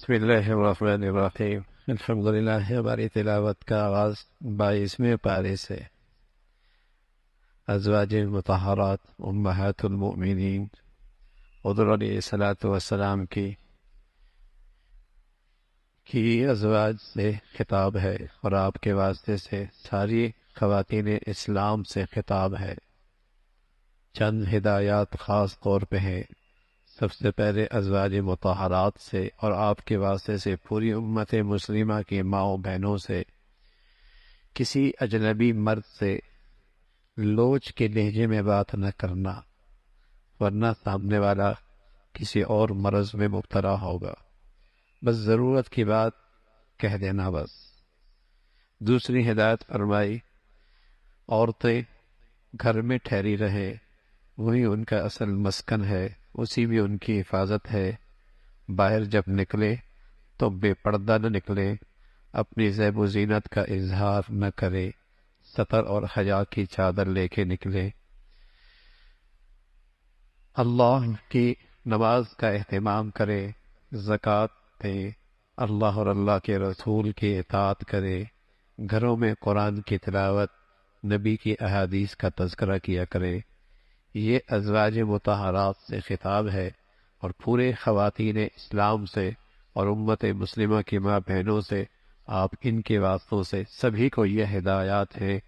بسم اللہ الرحمن الرحیم۔ الحمدللہ، ہماری تلاوت کا آغاز 22ویں پارے سے ازواج مطہرات امہات المؤمنین حضور علیہ الصلاۃ والسلام کی ازواج سے خطاب ہے، اور آپ کے واسطے سے ساری خواتین اسلام سے خطاب ہے۔ چند ہدایات خاص طور پہ ہیں۔ سب سے پہلے ازواج مطہرات سے اور آپ کے واسطے سے پوری امت مسلمہ کی ماؤں بہنوں سے کسی اجنبی مرد سے لوچ کے لہجے میں بات نہ کرنا، ورنہ سامنے والا کسی اور مرض میں مبتلا ہوگا۔ بس ضرورت کی بات کہہ دینا بس۔ دوسری ہدایت فرمائی، عورتیں گھر میں ٹھہری رہیں، وہی ان کا اصل مسکن ہے، اسی میں ان کی حفاظت ہے۔ باہر جب نکلے تو بے پردہ نہ نکلے، اپنی زیب و زینت کا اظہار نہ کرے، ستر اور حیا کی چادر لے کے نکلے۔ اللہ کی نماز کا اہتمام کرے، زکوٰۃ دے، اللہ اور اللہ کے رسول کی اطاعت کرے، گھروں میں قرآن کی تلاوت، نبی کی احادیث کا تذکرہ کیا کرے۔ یہ ازواج مطہرات سے خطاب ہے، اور پورے خواتین اسلام سے اور امت مسلمہ کی ماں بہنوں سے، آپ ان کے واسطوں سے سبھی کو یہ ہدایات ہیں۔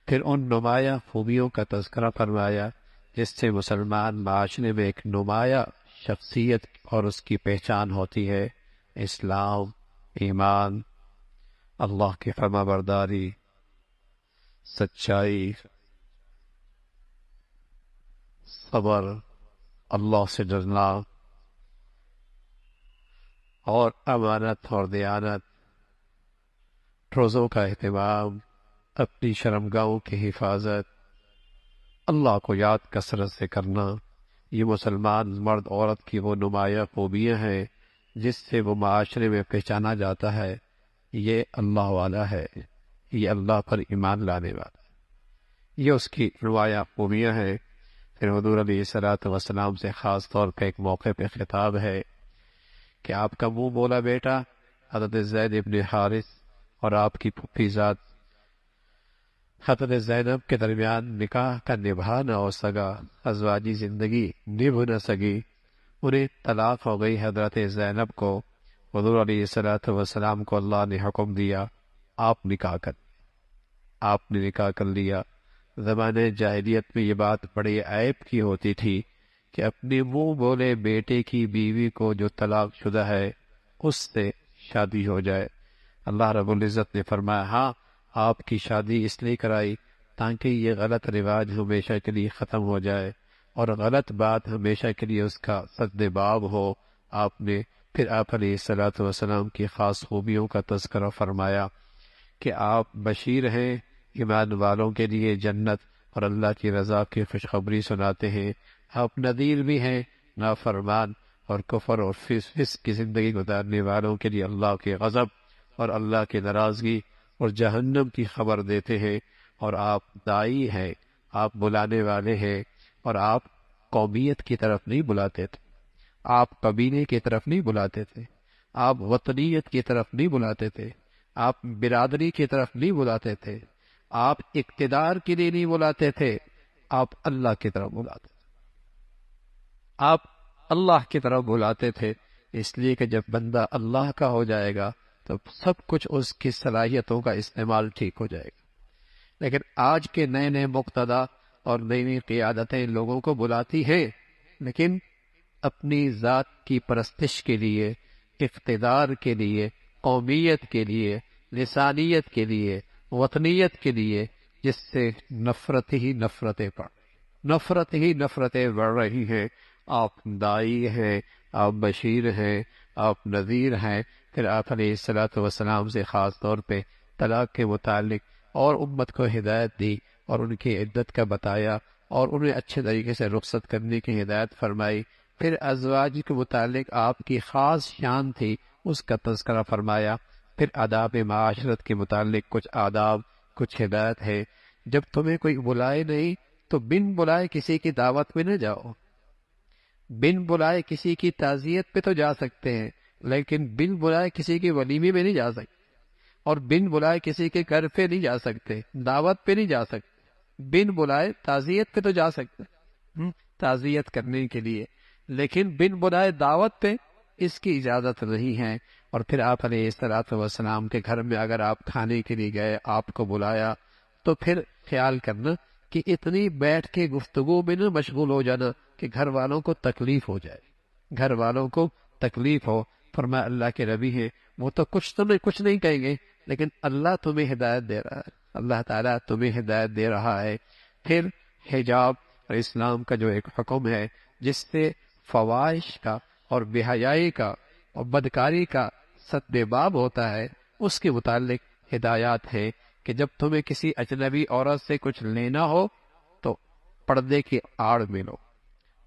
پھر ان نمایاں خوبیوں کا تذکرہ فرمایا جس سے مسلمان معاشرے میں ایک نمایاں شخصیت اور اس کی پہچان ہوتی ہے: اسلام، ایمان، اللہ کی فرما برداری، سچائی، صبر، اللہ سے ڈرنا، اور امانت اور دیانت، روزوں کا اہتمام، اپنی شرمگاہوں کی حفاظت، اللہ کو یاد کثرت سے کرنا۔ یہ مسلمان مرد عورت کی وہ نمایاں خوبیاں ہیں جس سے وہ معاشرے میں پہچانا جاتا ہے، یہ اللہ والا ہے، یہ اللہ پر ایمان لانے والا ہے، یہ اس کی نمایاں خوبیاں ہیں۔ پھر حضور علیہ الصلاۃ والسلام سے خاص طور پہ ایک موقع پہ خطاب ہے کہ آپ کا منہ بولا بیٹا حضرت زید ابن حارث اور آپ کی پھوپھی ذات حضرت زینب کے درمیان نکاح کا نبھا نہ ہو سکا، ازواجی زندگی نبھ نہ سکی، انہیں طلاق ہو گئی۔ حضرت زینب کو حضور علیہ الصلاۃ والسلام کو اللہ نے حکم دیا، آپ نے نکاح کر لیا۔ زمانے جاہلیت میں یہ بات بڑے عیب کی ہوتی تھی کہ اپنے منہ بولے بیٹے کی بیوی کو جو طلاق شدہ ہے اس سے شادی ہو جائے۔ اللہ رب العزت نے فرمایا، ہاں آپ کی شادی اس لیے کرائی تاکہ یہ غلط رواج ہمیشہ کے لیے ختم ہو جائے اور غلط بات ہمیشہ کے لیے اس کا سد باب ہو۔ آپ نے پھر آپ علیہ الصلاۃ والسلام کی خاص خوبیوں کا تذکرہ فرمایا کہ آپ بشیر ہیں ایمان والوں کے لیے جنت اور اللہ کی رضا کی خوشخبری سناتے ہیں، آپ نذیر بھی ہیں نافرمان اور کفر اور فسق کی زندگی گزارنے والوں کے لیے اللہ کے غضب اور اللہ کی ناراضگی اور جہنم کی خبر دیتے ہیں۔ اور آپ داعی ہیں، آپ بلانے والے ہیں، اور آپ قومیت کی طرف نہیں بلاتے تھے، آپ قبیلے کی طرف نہیں بلاتے تھے، آپ وطنیت کی طرف نہیں بلاتے تھے، آپ برادری کی طرف نہیں بلاتے تھے، آپ اقتدار کے لیے نہیں بلاتے تھے، آپ اللہ کی طرف بلاتے تھے، آپ اللہ کی طرف بلاتے تھے۔ اس لیے کہ جب بندہ اللہ کا ہو جائے گا تو سب کچھ اس کی صلاحیتوں کا استعمال ٹھیک ہو جائے گا۔ لیکن آج کے نئے نئے مقتدی اور نئی نئی قیادتیں لوگوں کو بلاتی ہیں، لیکن اپنی ذات کی پرستش کے لیے، اقتدار کے لیے، قومیت کے لیے، لسانیت کے لیے، وطنیت کے لیے، جس سے نفرتیں بڑھ رہی ہیں۔ آپ داعی ہیں، آپ بشیر ہیں، آپ نذیر ہیں۔ پھر آپ علیہ الصلاۃ والسلام سے خاص طور پہ طلاق کے متعلق اور امت کو ہدایت دی اور ان کی عدت کا بتایا اور انہیں اچھے طریقے سے رخصت کرنے کی ہدایت فرمائی۔ پھر ازواج کے متعلق آپ کی خاص شان تھی، اس کا تذکرہ فرمایا۔ پھر آداب معاشرت کے متعلق کچھ آداب، کچھ ہدایت ہے۔ جب تمہیں کوئی بلائے نہیں تو بن بلائے کسی کی دعوت میں نہ جاؤ، بن بلائے کسی کی تعزیت پہ تو جا سکتے ہیں، لیکن بن بلائے کسی کے ولیمے میں نہیں جا سکتے، اور بن بلائے کسی کے گھر پہ نہیں جا سکتے، دعوت پہ نہیں جا سکتے، بن بلائے تعزیت پہ تو جا سکتے تعزیت کرنے کے لیے، لیکن بن بلائے دعوت پہ اس کی اجازت نہیں ہے۔ اور پھر آپ علیہ الصلوۃ والسلام کے گھر میں اگر آپ کھانے کے لیے گئے، آپ کو بلایا، تو پھر خیال کرنا کہ اتنی بیٹھ کے گفتگو میں نہ مشغول ہو جانا کہ گھر والوں کو تکلیف ہو جائے، گھر والوں کو تکلیف ہو۔ فرمایا اللہ کے نبی ہیں، وہ تو کچھ نہیں کہیں گے، لیکن اللہ تمہیں ہدایت دے رہا ہے، اللہ تعالیٰ تمہیں ہدایت دے رہا ہے۔ پھر حجاب اور اسلام کا جو ایک حکم ہے جس سے فواحش کا اور بے حیائی کا اور بدکاری کا سد باب ہوتا ہے، اس کے متعلق ہدایات ہے کہ جب تمہیں کسی اجنبی عورت سے کچھ لینا ہو تو پردے کی آڑ میں لو۔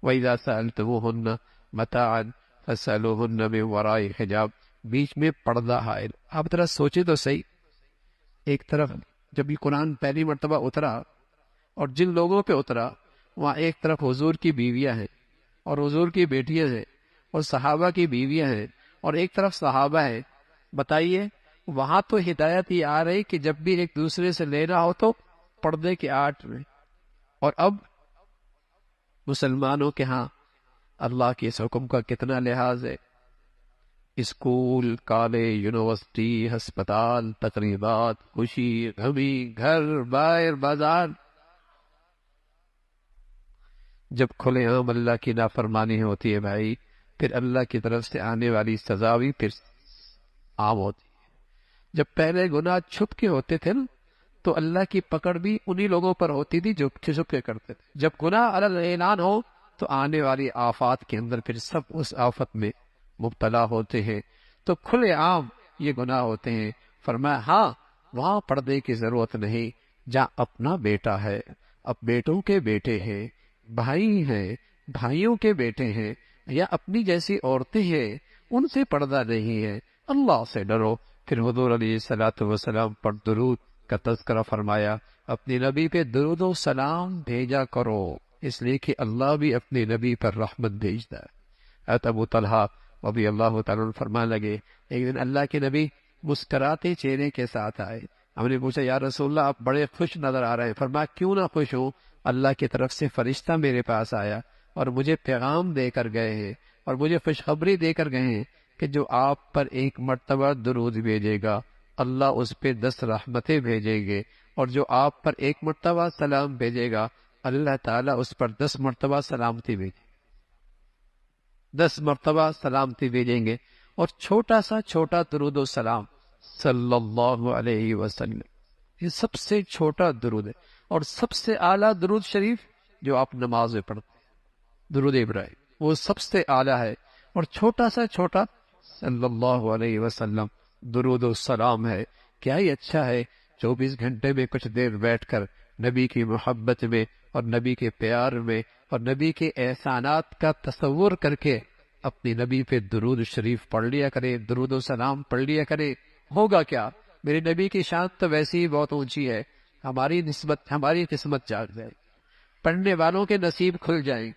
وَإِذَا سَأَلْتُمُوهُنَّ مَتَاعًا فَاسْأَلُوهُنَّ مِن وَرَاءِ حجاب، بیچ میں پردہ حائل۔ آپ ذرا سوچیں تو صحیح، ایک طرف جب یہ قرآن پہلی مرتبہ اترا اور جن لوگوں پہ اترا وہاں ایک طرف حضور کی بیویاں ہیں اور حضور کی بیٹیاں ہیں اور صحابہ کی بیویاں ہیں اور ایک طرف صحابہ ہیں، بتائیے وہاں تو ہدایت یہ آ رہی کہ جب بھی ایک دوسرے سے لینا ہو تو پردے کی آڑ میں، اور اب مسلمانوں کے ہاں اللہ کے اس حکم کا کتنا لحاظ ہے۔ اسکول، کالج، یونیورسٹی، ہسپتال، تقریبات، خوشی غمی، گھر باہر، بازار، جب کھلے عام اللہ کی نافرمانی ہوتی ہے بھائی، پھر اللہ کی طرف سے آنے والی سزا بھی پھر عام ہوتی ہے۔ جب پہلے گناہ چھپ کے ہوتے تھے نا تو اللہ کی پکڑ بھی انہی لوگوں پر ہوتی تھی جو چھپ کے کرتے تھے۔ جب گناہ علی اعلان ہو تو آنے والی آفات کے اندر پھر سب اس آفت میں مبتلا ہوتے ہیں، تو کھلے عام یہ گناہ ہوتے ہیں۔ فرمایا ہاں وہاں پردے کی ضرورت نہیں، جہاں اپنا بیٹا ہے، اب بیٹوں کے بیٹے ہیں، بھائی ہیں، بھائیوں کے بیٹے ہیں، یا اپنی جیسی عورتیں ہیں، ان سے پردہ نہیں ہے۔ اللہ سے ڈرو۔ پھر حضور علیہ الصلوۃ والسلام پر درود کا تذکرہ فرمایا، اپنے نبی پہ درود و سلام بھیجا کرو، اس لیے کہ اللہ بھی اپنے نبی پر رحمت بھیجتا ہے۔ حضرت ابو طلحہ رضی اللہ تعالیٰ عنہ فرمانے لگے، ایک دن اللہ کے نبی مسکراتے چہرے کے ساتھ آئے۔ ہم نے پوچھا یا رسول اللہ آپ بڑے خوش نظر آ رہے ہیں۔ فرمایا کیوں نہ خوش ہوں، اللہ کی طرف سے فرشتہ میرے پاس آیا اور مجھے پیغام دے کر گئے ہیں اور مجھے خوشخبری دے کر گئے ہیں کہ جو آپ پر ایک مرتبہ درود بھیجے گا اللہ اس پہ 10 رحمتیں بھیجیں گے، اور جو آپ پر ایک مرتبہ سلام بھیجے گا اللہ تعالیٰ اس پر 10 مرتبہ سلامتی بھیجے، 10 مرتبہ سلامتی بھیجیں گے۔ اور چھوٹا سا چھوٹا درود و سلام صلی اللہ علیہ وسلم، یہ سب سے چھوٹا درود ہے، اور سب سے اعلیٰ درود شریف جو آپ نماز میں پڑھتے ہیں درود ابراہیم، وہ سب سے اعلیٰ ہے، اور چھوٹا سا چھوٹا صلی اللہ علیہ وسلم درود و سلام ہے۔ کیا ہی اچھا ہے 24 گھنٹے میں کچھ دیر بیٹھ کر نبی کی محبت میں اور نبی کے پیار میں اور نبی کے احسانات کا تصور کر کے اپنی نبی پہ درود شریف پڑھ لیا کرے، درود و سلام پڑھ لیا کرے۔ ہوگا کیا، میرے نبی کی شان تو ویسے ہی بہت اونچی ہے، ہماری قسمت جاگ جائے، پڑھنے والوں کے نصیب کھل جائیں گے،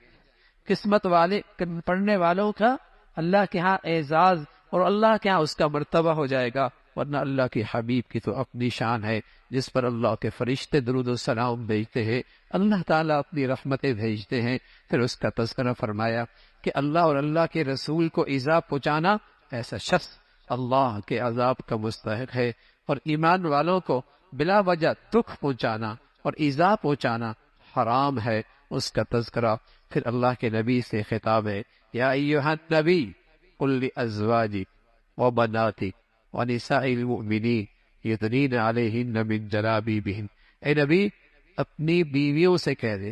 قسمت والے پڑھنے والوں کا اللہ کے ہاں اعزاز اور اللہ کے ہاں اس کا مرتبہ ہو جائے گا۔ ورنہ اللہ کے حبیب کی تو اپنی شان ہے جس پر اللہ کے فرشتے درود و سلام بھیجتے ہیں، اللہ تعالیٰ اپنی رحمتیں بھیجتے ہیں۔ پھر اس کا تذکرہ فرمایا کہ اللہ اور اللہ کے رسول کو ایذا پہنچانا، ایسا شخص اللہ کے عذاب کا مستحق ہے، اور ایمان والوں کو بلا وجہ دکھ پہنچانا اور ایذا پہنچانا حرام ہے، اس کا تذکرہ۔ پھر اللہ کے نبی سے خطاب ہے، یا ایھا النبی قل لازواجک وبناتک ونساء المؤمنین یدنین علیہن من جلابیبہن، اے نبی اپنی بیویوں سے کہہ دے،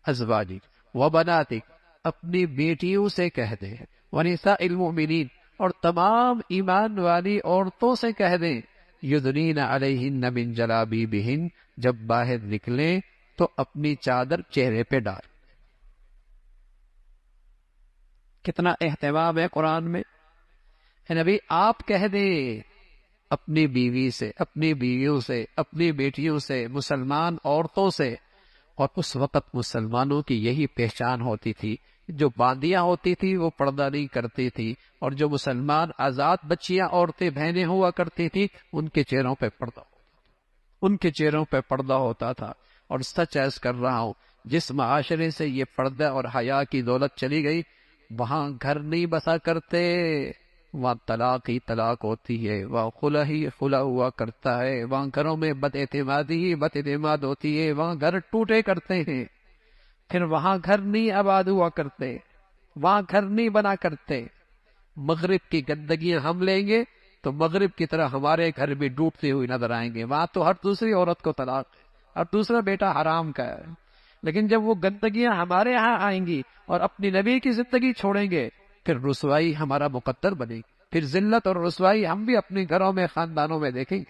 ازواجک وبناتک اپنی بیٹیوں سے کہہ دیں، ونساء المؤمنین اور تمام ایمان والی عورتوں سے کہہ دیں، یدنین علیہن من جلابیبہن جب باہر نکلیں تو اپنی چادر چہرے پہ ڈال۔ کتنا اہتمام ہے قرآن میں۔ اے نبی آپ کہہ دیں اپنی بیوی سے، اپنی بیویوں سے، اپنی بیٹیوں سے، مسلمان عورتوں سے۔ اور اس وقت مسلمانوں کی یہی پہچان ہوتی تھی جو باندیاں ہوتی تھی وہ پردہ نہیں کرتی تھی، اور جو مسلمان آزاد بچیاں عورتیں بہنیں ہوا کرتی تھی ان کے چہروں پہ پردہ ان کے چہروں پہ پردہ ہوتا تھا۔ اور سچ ایس کر رہا ہوں، جس معاشرے سے یہ پردہ اور حیا کی دولت چلی گئی وہاں گھر نہیں بسا کرتے، وہاں طلاق ہی طلاق ہوتی ہے، وہاں خلا ہی خلا ہوا کرتا ہے، وہاں گھروں میں بد اعتمادی ہی بد اعتماد ہوتی ہے، وہاں گھر ٹوٹے کرتے ہیں، پھر وہاں گھر نہیں آباد ہوا کرتے، وہاں گھر نہیں بنا کرتے۔ مغرب کی گندگیاں ہم لیں گے تو مغرب کی طرح ہمارے گھر بھی ڈوبتے ہوئے نظر آئیں گے، وہاں تو ہر دوسری عورت کو طلاق ہے، ہر دوسرا بیٹا حرام کا ہے۔ لیکن جب وہ گندگیاں ہمارے ہاں آئیں گی اور اپنی نبی کی زندگی چھوڑیں گے پھر رسوائی ہمارا مقدر بنے گی، پھر ذلت اور رسوائی ہم بھی اپنے گھروں میں خاندانوں میں دیکھیں گے۔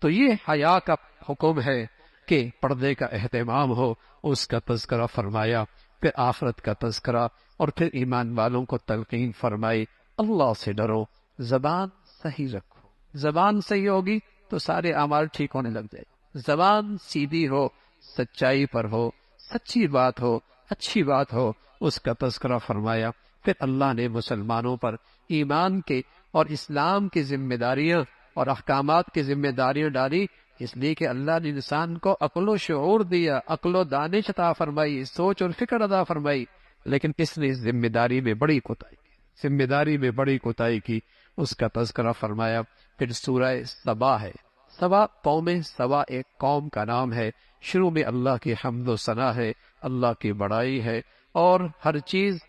تو یہ حیا کا حکم ہے کہ پردے کا اہتمام ہو، اس کا تذکرہ فرمایا، پھر آخرت کا تذکرہ، اور پھر ایمان والوں کو تلقین فرمائی اللہ سے ڈرو، زبان صحیح رکھو، زبان صحیح ہوگی تو سارے اعمال ٹھیک ہونے لگ جائے، زبان سیدھی ہو، سچائی پر ہو، سچی بات ہو، اچھی بات ہو، اس کا تذکرہ فرمایا۔ پھر اللہ نے مسلمانوں پر ایمان کے اور اسلام کی ذمہ داریاں اور احکامات کی ذمہ داریاں ڈالی، اس لیے کہ اللہ نے انسان کو عقل و شعور دیا، عقل و دانش عطا فرمائی، سوچ اور فکر عطا فرمائی، لیکن اس نے اس ذمہ داری میں بڑی کوتاہی کی، ذمہ داری میں بڑی کوتاہی کی، اس کا تذکرہ فرمایا۔ پھر سورہ سبا ہے، سبا قوم سبا ایک قوم کا نام ہے، شروع میں اللہ کی حمد و ثنا ہے، اللہ کی بڑائی ہے، اور ہر چیز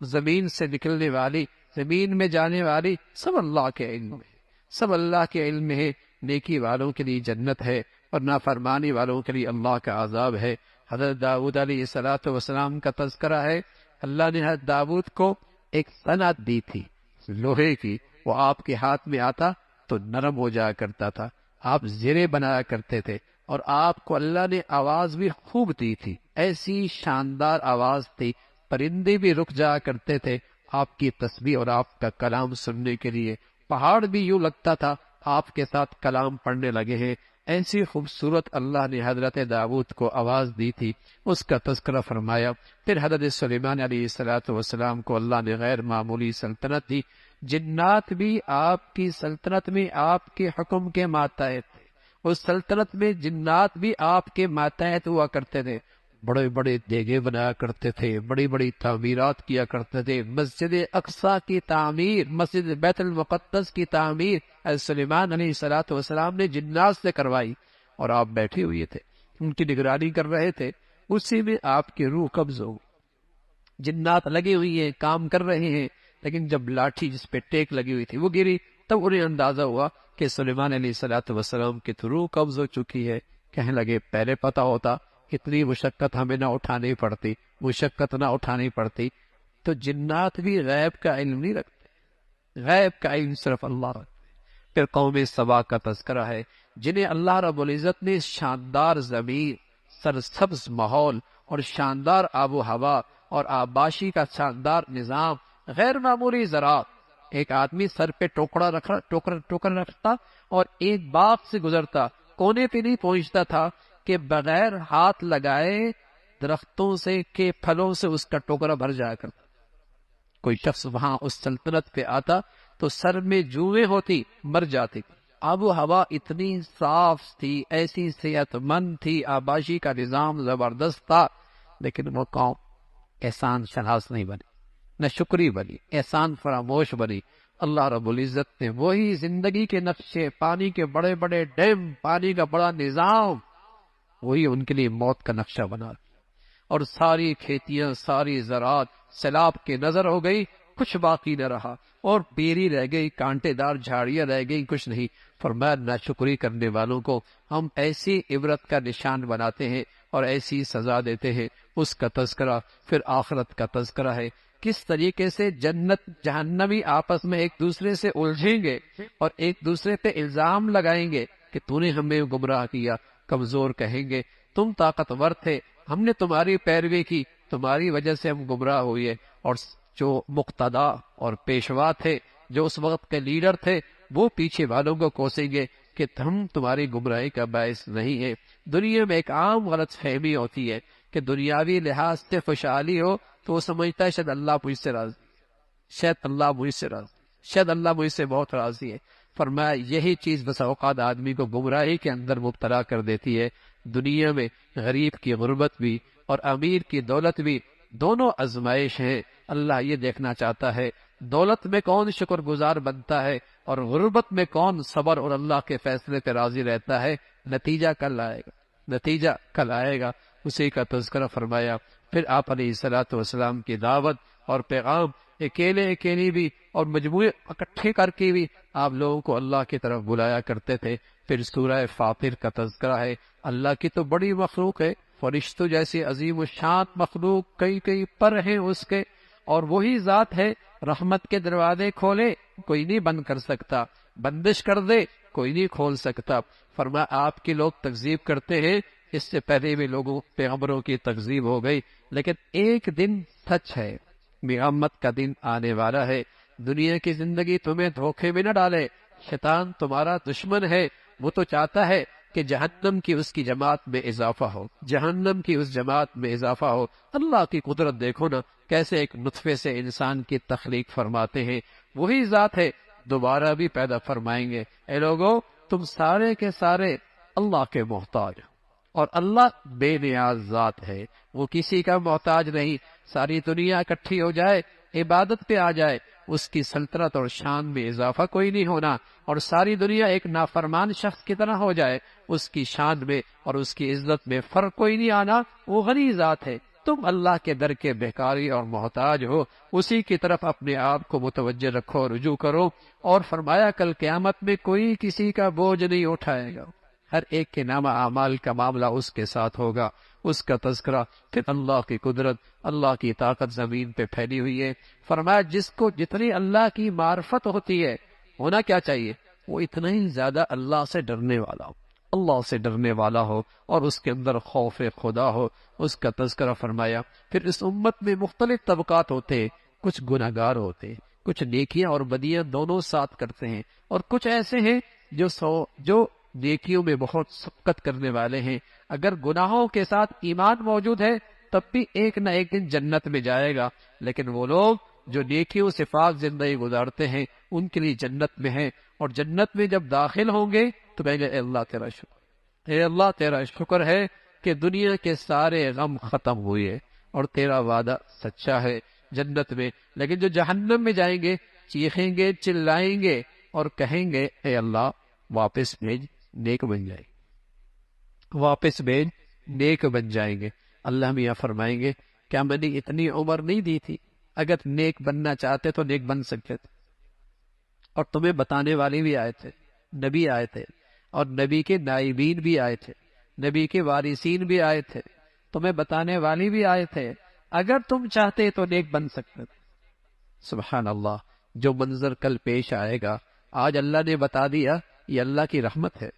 زمین سے نکلنے والی، زمین میں جانے والی سب اللہ کے علم میں، سب اللہ کے علم میں ہے۔ نیکی والوں کے لیے جنت ہے اور نافرمانی والوں کے لیے اللہ کا عذاب ہے۔ حضرت داؤد علیہ السلام کا تذکرہ ہے، اللہ نے حضرت داؤد کو ایک صنعت دی تھی لوہے کی، وہ آپ کے ہاتھ میں آتا تو نرم ہو جایا کرتا تھا، آپ زرے بنایا کرتے تھے، اور آپ کو اللہ نے آواز بھی خوب دی تھی، ایسی شاندار آواز تھی، پرندے بھی رک جایا کرتے تھے آپ کی تسبیح اور آپ کا کلام سننے کے لیے، پہاڑ بھی یوں لگتا تھا آپ کے ساتھ کلام پڑھنے لگے ہیں، ایسی خوبصورت اللہ نے حضرت داؤد کو آواز دی تھی، اس کا تذکرہ فرمایا۔ پھر حضرت سلیمان علیہ السلام کو اللہ نے غیر معمولی سلطنت دی، جنات بھی آپ کی سلطنت میں آپ کے حکم کے ماتحت تھے، اس سلطنت میں جنات بھی آپ کے ماتحت ہوا کرتے تھے، بڑے بڑے دیگے بنایا کرتے تھے، بڑی بڑی تعمیرات کیا کرتے تھے، مسجد اقصی کی تعمیر، مسجد بیت المقدس کی تعمیر حضرت سلیمان علیہ السلام نے جنات سے کروائی، اور آپ بیٹھے ہوئے تھے، ان کی نگرانی کر رہے تھے، اسی میں آپ کی روح قبض ہو، جنات لگے ہوئی ہیں، کام کر رہے ہیں، لیکن جب لاٹھی جس پہ ٹیک لگی ہوئی تھی وہ گری، تب انہیں اندازہ ہوا کہ سلیمان علیہ السلام کی تو روح قبض ہو چکی ہے۔ کہنے لگے پہلے پتا ہوتا اتنی مشقت ہمیں نہ اٹھانی پڑتی، مشقت نہ اٹھانی پڑتی۔ تو جنات بھی غیب کا علم نہیں رکھتے، غیب کا علم صرف اللہ رکھتے۔ پھر قوم سبا کا تذکرہ ہے، جنہیں اللہ رب العزت نے شاندار زمین، سرسبز ماحول اور شاندار آب و ہوا اور آباشی کا شاندار نظام، غیر معمولی زراعت، ایک آدمی سر پہ ٹوکر رکھتا اور ایک باغ سے گزرتا، کونے پہ نہیں پہنچتا تھا کہ بغیر ہاتھ لگائے درختوں سے کے پھلوں سے اس کا ٹوکرا بھر جایا کرتا۔ کوئی شخص وہاں اس سلطنت پہ آتا تو سر میں جوئیں ہوتی، مر جاتی۔ آب و ہوا اتنی صاف تھی، ایسی صحت مند تھی، آباشی کا نظام زبردست تھا، لیکن وہ قوم احسان شناس نہیں بنی، نہ شکری بنی، احسان فراموش بنی۔ اللہ رب العزت نے وہی زندگی کے نقشے، پانی کے بڑے بڑے ڈیم، پانی کا بڑا نظام، وہی ان کے لیے موت کا نقشہ بنا، اور ساری کھیتیاں، ساری زراعت سیلاب کے نظر ہو گئی، کچھ باقی نہ رہا، اور بیری رہ گئی، کانٹے دار جھاڑیاں رہ گئی، کچھ نہیں۔ فرمایا ناشکری کرنے والوں کو ہم ایسی عبرت کا نشان بناتے ہیں اور ایسی سزا دیتے ہیں۔ اس کا تذکرہ پھر آخرت کا تذکرہ ہے، کس طریقے سے جنت جہنمی آپس میں ایک دوسرے سے الجھیں گے اور ایک دوسرے پہ الزام لگائیں گے کہ تو نے ہمیں گمراہ کیا۔ کمزور کہیں گے تم طاقتور تھے، ہم نے تمہاری پیروی کی، تمہاری وجہ سے ہم گمراہ ہوئے، اور جو مقتدا اور پیشوا تھے، جو اس وقت کے لیڈر تھے، وہ پیچھے والوں کو کوسیں گے کہ ہم تمہاری گمراہی کا باعث نہیں ہے۔ دنیا میں ایک عام غلط فہمی ہوتی ہے کہ دنیاوی لحاظ سے خوشحالی ہو تو وہ سمجھتا ہے شاید اللہ مجھ سے راضی، شاید اللہ مجھ سے راضی، شاید اللہ مجھ سے بہت راضی ہے۔ فرمایا یہی چیز بس اوقات آدمی کو گمراہی کے اندر مبتلا کر دیتی ہے۔ دنیا میں غریب کی غربت بھی اور امیر کی دولت بھی دونوں آزمائش ہیں۔ اللہ یہ دیکھنا چاہتا ہے دولت میں کون شکر گزار بنتا ہے اور غربت میں کون صبر اور اللہ کے فیصلے پہ راضی رہتا ہے۔ نتیجہ کل آئے گا، نتیجہ کل آئے گا، اسی کا تذکرہ فرمایا۔ پھر آپ علیہ الصلوۃ والسلام کی دعوت اور پیغام اکیلے بھی اور مجموعے اکٹھے کر کے بھی آپ لوگوں کو اللہ کی طرف بلایا کرتے تھے۔ پھر سورہ فاطر کا تذکرہ ہے۔ اللہ کی تو بڑی مخلوق ہے، فرشتوں جیسی عظیم الشان مخلوق کئی پر ہیں اس کے، اور وہی ذات ہے رحمت کے دروازے کھولے کوئی نہیں بند کر سکتا، بندش کر دے کوئی نہیں کھول سکتا۔ فرمایا آپ کے لوگ تکذیب کرتے ہیں، اس سے پہلے بھی لوگوں پیغمبروں کی تکذیب ہو گئی، لیکن ایک دن سچ ہے، قیامت کا دن آنے والا ہے۔ دنیا کی زندگی تمہیں دھوکے میں نہ ڈالے، شیطان تمہارا دشمن ہے، وہ تو چاہتا ہے کہ جہنم کی اس کی جماعت میں اضافہ ہو، جہنم کی اس جماعت میں اضافہ ہو۔ اللہ کی قدرت دیکھو نا، کیسے ایک نطفے سے انسان کی تخلیق فرماتے ہیں، وہی ذات ہے دوبارہ بھی پیدا فرمائیں گے۔ اے لوگو تم سارے کے سارے اللہ کے محتاج ہو، اور اللہ بے نیاز ذات ہے، وہ کسی کا محتاج نہیں۔ ساری دنیا اکٹھی ہو جائے عبادت پہ آ جائے، اس کی سلطنت اور شان میں اضافہ کوئی نہیں ہونا، اور ساری دنیا ایک نافرمان شخص کی طرح ہو جائے، اس کی شان میں اور اس کی عزت میں فرق کوئی نہیں آنا۔ وہ غنی ذات ہے، تم اللہ کے در کے بھیکاری اور محتاج ہو، اسی کی طرف اپنے آپ کو متوجہ رکھو، رجوع کرو۔ اور فرمایا کل قیامت میں کوئی کسی کا بوجھ نہیں اٹھائے گا، ہر ایک کے نامہ اعمال کا معاملہ اس کے ساتھ ہوگا، اس کا تذکرہ۔ پھر اللہ کی قدرت، اللہ کی طاقت زمین پہ پھیلی ہوئی ہے۔ فرمایا جس کو جتنی اللہ کی معرفت ہوتی ہے، ہونا کیا چاہیے؟ وہ اتنا ہی زیادہ اللہ سے ڈرنے والا ہو، اللہ سے ڈرنے والا ہو، اور اس کے اندر خوف خدا ہو، اس کا تذکرہ فرمایا۔ پھر اس امت میں مختلف طبقات ہوتے، کچھ گناہگار ہوتے، کچھ نیکیاں اور بدیاں دونوں ساتھ کرتے ہیں، اور کچھ ایسے ہیں جو نیکیوں میں بہت سبقت کرنے والے ہیں۔ اگر گناہوں کے ساتھ ایمان موجود ہے تب بھی ایک نہ ایک دن جنت میں جائے گا، لیکن وہ لوگ جو نیکیوں سے پاک زندگی گزارتے ہیں ان کے لیے جنت میں ہیں، اور جنت میں جب داخل ہوں گے تو کہیں گے اے اللہ تیرا شکر، اے اللہ تیرا شکر ہے کہ دنیا کے سارے غم ختم ہوئے اور تیرا وعدہ سچا ہے جنت میں۔ لیکن جو جہنم میں جائیں گے چیخیں گے، چلائیں گے اور کہیں گے اے اللہ واپس بھیج، نیک بن جائیں گے، واپس بھیج، نیک بن جائیں گے۔ اللہ میاں فرمائیں گے کیا میں نے اتنی عمر نہیں دی تھی؟ اگر نیک بننا چاہتے تو نیک بن سکتے تھے، اور تمہیں بتانے والے بھی آئے تھے، نبی آئے تھے، اور نبی کے نائبین بھی آئے تھے، نبی کے وارثین بھی آئے تھے، تمہیں بتانے والے بھی آئے تھے، اگر تم چاہتے تو نیک بن سکتے تھے۔ سبحان اللہ، جو منظر کل پیش آئے گا، آج اللہ نے بتا دیا، یہ اللہ کی رحمت ہے۔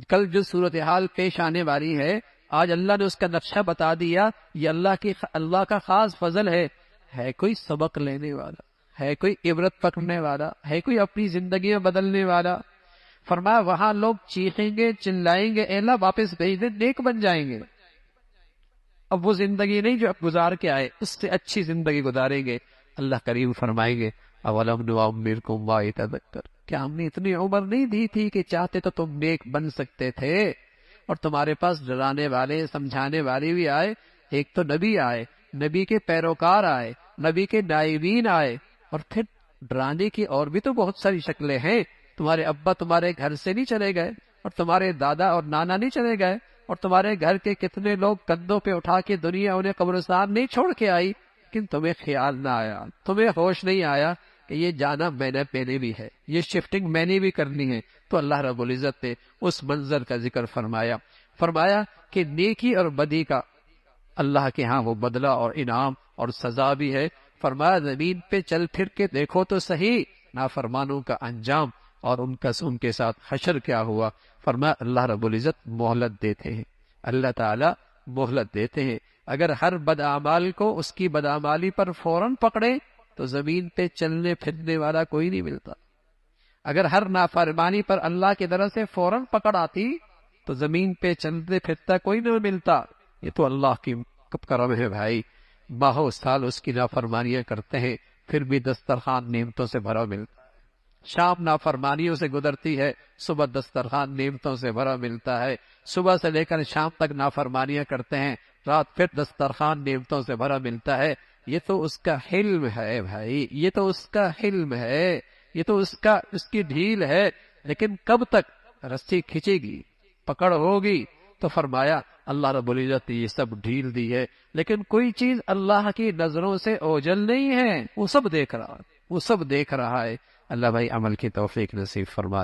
کل جو صورتحال پیش آنے والی ہے، آج اللہ نے اس کا نقشہ بتا دیا، یہ اللہ کا خاص فضل ہے۔ ہے کوئی سبق لینے والا، ہے کوئی عبرت پکڑنے والا، ہے کوئی اپنی زندگیاں بدلنے والا؟ فرمایا وہاں لوگ چیخیں گے، چلائیں گے، اے اللہ واپس بھیج دے، نیک بن جائیں گے۔ اب وہ زندگی نہیں جو اب گزار کے آئے، اس سے اچھی زندگی گزاریں گے۔ اللہ کریم فرمائیں گے اولم نعمرکم ما یتذکر، کیا ہم نے اتنی عمر نہیں دی تھی کہ چاہتے تو تم نیک بن سکتے تھے؟ اور تمہارے پاس ڈرانے والے، سمجھانے والے بھی آئے، ایک تو نبی آئے، نبی کے پیروکار آئے، نبی کے نائبین آئے، اور پھر ڈرانے کی اور بھی تو بہت ساری شکلیں ہیں۔ تمہارے ابا تمہارے گھر سے نہیں چلے گئے، اور تمہارے دادا اور نانا نہیں چلے گئے، اور تمہارے گھر کے کتنے لوگ کندھوں پہ اٹھا کے دنیا انہیں قبرستان نہیں چھوڑ کے آئی، لیکن تمہیں خیال نہ آیا، تمہیں ہوش نہیں آیا کہ یہ جانا میں نے پہلے بھی ہے، یہ شفٹنگ میں نے بھی کرنی ہے۔ تو اللہ رب العزت نے اس منظر کا ذکر فرمایا کہ نیکی اور بدی کا اللہ کے ہاں وہ بدلہ اور انعام اور سزا بھی ہے۔ فرمایا زمین پہ چل پھر کے دیکھو تو صحیح نافرمانوں کا انجام اور ان کے ساتھ حشر کیا ہوا۔ فرمایا اللہ رب العزت مہلت دیتے ہیں، اللہ تعالی مہلت دیتے ہیں۔ اگر ہر بدعمال کو اس کی بدعمالی پر فوراً پکڑے تو زمین پہ چلنے پھرنے والا کوئی نہیں ملتا۔ اگر ہر نافرمانی پر اللہ کی طرف سے فوراً پکڑ آتی تو زمین پہ چلتے پھرتا کوئی نہیں ملتا۔ یہ تو اللہ کی کرم ہے بھائی، ماہو سال اس کی نافرمانیاں کرتے ہیں، پھر بھی دسترخوان نعمتوں سے بھرا ملتا ہے۔ شام نافرمانیوں سے گزرتی ہے، صبح دسترخوان نعمتوں سے بھرا ملتا ہے۔ صبح سے لے کر شام تک نافرمانیاں کرتے ہیں، رات پھر دسترخوان نعمتوں سے بھرا ملتا ہے۔ یہ تو اس کا حلم ہے بھائی، یہ تو اس کا حلم ہے، یہ تو اس کی ڈھیل ہے۔ لیکن کب تک رسی کھینچے گی، پکڑ ہوگی؟ تو فرمایا اللہ رب العزت یہ سب ڈھیل دی ہے، لیکن کوئی چیز اللہ کی نظروں سے اوجھل نہیں ہے، وہ سب دیکھ رہا ہے، وہ سب دیکھ رہا ہے۔ اللہ بھائی عمل کی توفیق نصیب فرما۔